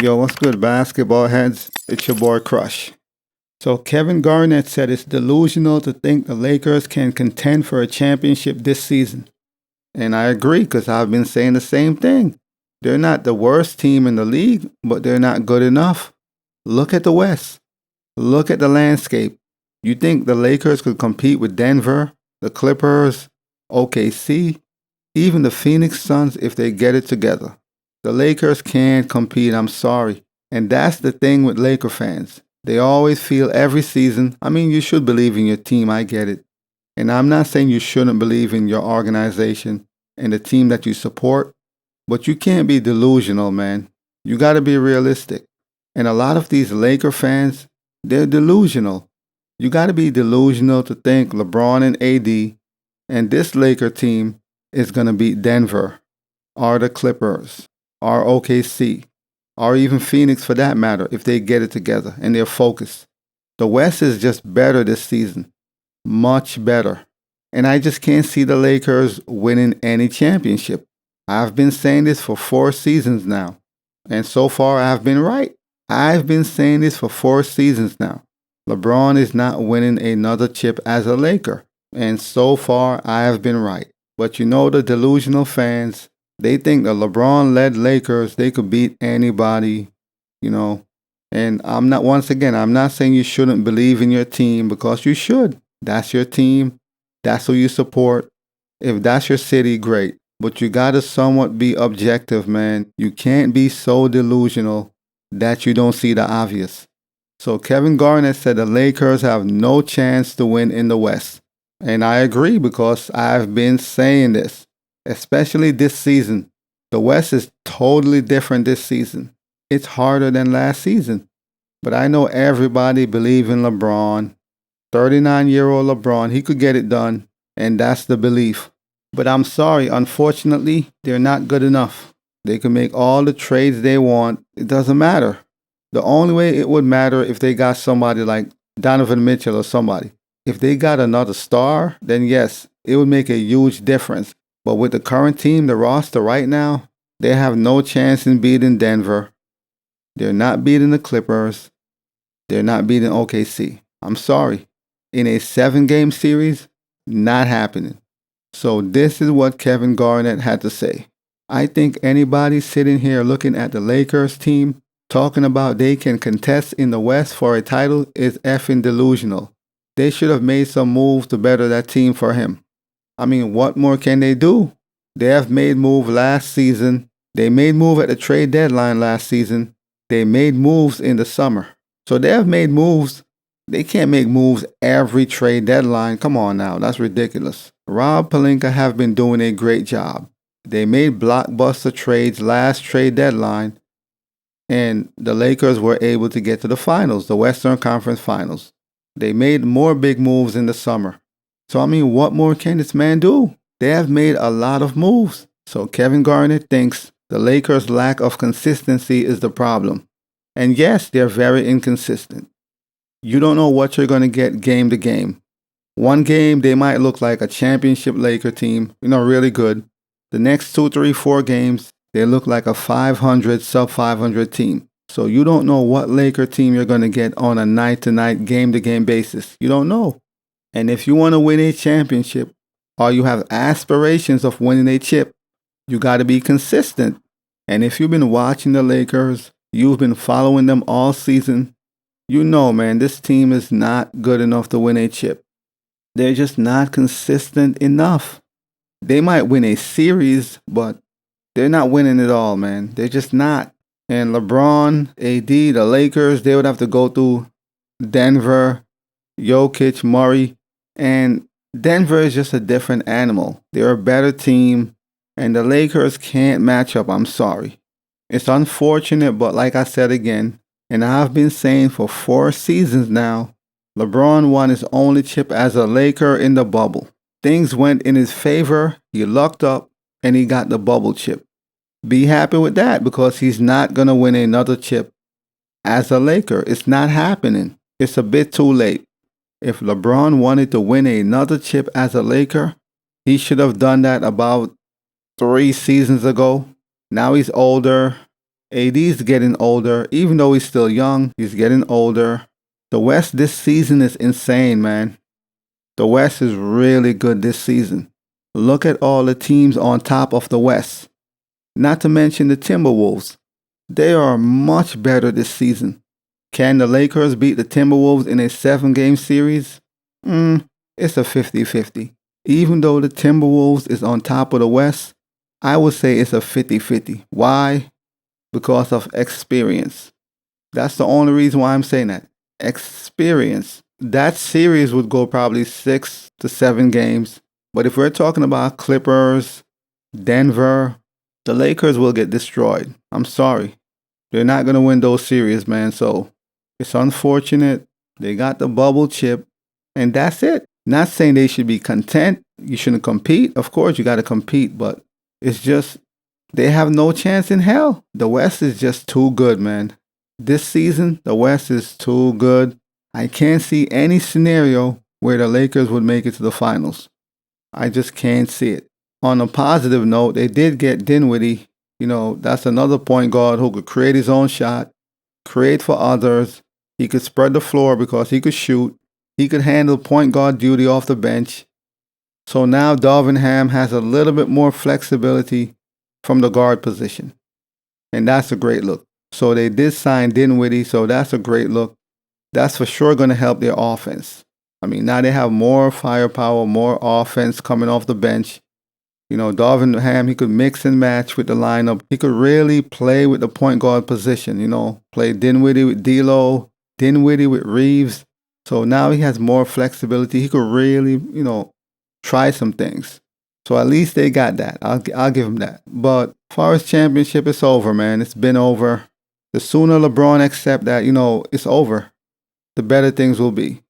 Yo, what's good, basketball heads? It's your boy Crush. So, Kevin Garnett said it's delusional to think the Lakers can contend for a championship this season. And I agree because I've been saying the same thing. They're not the worst team in the league, but they're not good enough. Look at the West. Look at the landscape. You think the Lakers could compete with Denver, the Clippers, OKC, even the Phoenix Suns if they get it together? The Lakers can't compete, I'm sorry. And that's the thing with Laker fans. They always feel every season, I mean, you should believe in your team, I get it. And I'm not saying you shouldn't believe in your organization and the team that you support, but you can't be delusional, man. You got to be realistic. And a lot of these Laker fans, they're delusional. You got to be delusional to think LeBron and AD and this Laker team is going to beat Denver or the Clippers or OKC or even Phoenix for that matter if they get it together and they're focused. The West is just better this season. Much better. And I just can't see the Lakers winning any championship. I've been saying this for 4 seasons now. And so far I've been right. I've been saying this for 4 seasons now. LeBron is not winning another chip as a Laker. And so far I have been right. But you know the delusional fans, they think the LeBron-led Lakers, they could beat anybody, And I'm not saying you shouldn't believe in your team because you should. That's your team. That's who you support. If that's your city, great. But you got to somewhat be objective, man. You can't be so delusional that you don't see the obvious. So Kevin Garnett said the Lakers have no chance to win in the West. And I agree because I've been saying this, especially this season. The West is totally different this season. It's harder than last season. But I know everybody believes in LeBron. 39-year-old LeBron, he could get it done, and that's the belief. But I'm sorry, unfortunately, they're not good enough. They can make all the trades they want. It doesn't matter. The only way it would matter if they got somebody like Donovan Mitchell or somebody. If they got another star, then yes, it would make a huge difference. But with the current team, the roster right now, they have no chance in beating Denver. They're not beating the Clippers. They're not beating OKC. I'm sorry. In a 7-game series, not happening. So this is what Kevin Garnett had to say. I think anybody sitting here looking at the Lakers team, talking about they can contest in the West for a title is effing delusional. They should have made some moves to better that team for him. I mean, what more can they do? They have made moves last season. They made moves at the trade deadline last season. They made moves in the summer. So they have made moves. They can't make moves every trade deadline. Come on now, that's ridiculous. Rob Pelinka have been doing a great job. They made blockbuster trades last trade deadline, and the Lakers were able to get to the finals, the Western Conference Finals. They made more big moves in the summer. So, I mean, what more can this man do? They have made a lot of moves. So Kevin Garnett thinks the Lakers' lack of consistency is the problem. And yes, they're very inconsistent. You don't know what you're going to get game to game. One game, they might look like a championship Laker team, really good. The next 2, 3, 4 games, they look like a 500, sub-500 team. So you don't know what Laker team you're going to get on a night-to-night, game-to-game basis. You don't know. And if you want to win a championship, or you have aspirations of winning a chip, you got to be consistent. And if you've been watching the Lakers, you've been following them all season, you know, man, this team is not good enough to win a chip. They're just not consistent enough. They might win a series, but they're not winning it all, man. They're just not. And LeBron, AD, the Lakers, they would have to go through Denver, Jokic, Murray. And Denver is just a different animal. They're a better team, and the Lakers can't match up. I'm sorry. It's unfortunate, but like I said again, and I've been saying for 4 seasons now, LeBron won his only chip as a Laker in the bubble. Things went in his favor, he lucked up, and he got the bubble chip. Be happy with that because he's not going to win another chip as a Laker. It's not happening. It's a bit too late. If LeBron wanted to win another chip as a Laker, he should have done that about 3 seasons ago. Now he's older. AD's getting older. Even though he's still young, he's getting older. The West this season is insane, man. The West is really good this season. Look at all the teams on top of the West. Not to mention the Timberwolves. They are much better this season. Can the Lakers beat the Timberwolves in a 7-game series? It's a 50-50. Even though the Timberwolves is on top of the West, I would say it's a 50-50. Why? Because of experience. That's the only reason why I'm saying that. Experience. That series would go probably 6 to 7 games. But if we're talking about Clippers, Denver, the Lakers will get destroyed. I'm sorry. They're not going to win those series, man. So it's unfortunate. They got the bubble chip, and that's it. Not saying they should be content. You shouldn't compete. Of course, you got to compete, but it's just they have no chance in hell. The West is just too good, man. This season, the West is too good. I can't see any scenario where the Lakers would make it to the finals. I just can't see it. On a positive note, they did get Dinwiddie. That's another point guard who could create his own shot, create for others. He could spread the floor because he could shoot. He could handle point guard duty off the bench. So now Darvin Ham has a little bit more flexibility from the guard position. And that's a great look. So they did sign Dinwiddie, so that's a great look. That's for sure going to help their offense. Now they have more firepower, more offense coming off the bench. Darvin Ham, he could mix and match with the lineup. He could really play with the point guard position, play Dinwiddie with D'Lo, Dinwiddie with Reeves. So now he has more flexibility. He could really, try some things. So at least they got that. I'll give him that. But as far as championship, it's over, man. It's been over. The sooner LeBron accept that, it's over, the better things will be.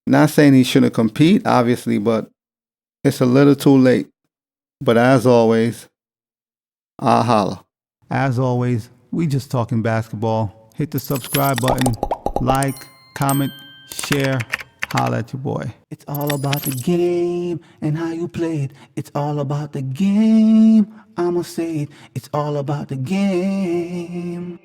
Not saying he shouldn't compete, obviously, but it's a little too late. But as always, I'll holla. As always, we just talking basketball. Hit the subscribe button, like, comment, share. Holla at your boy. It's all about the game and how you play it. It's all about the game. I'ma say it. It's all about the game.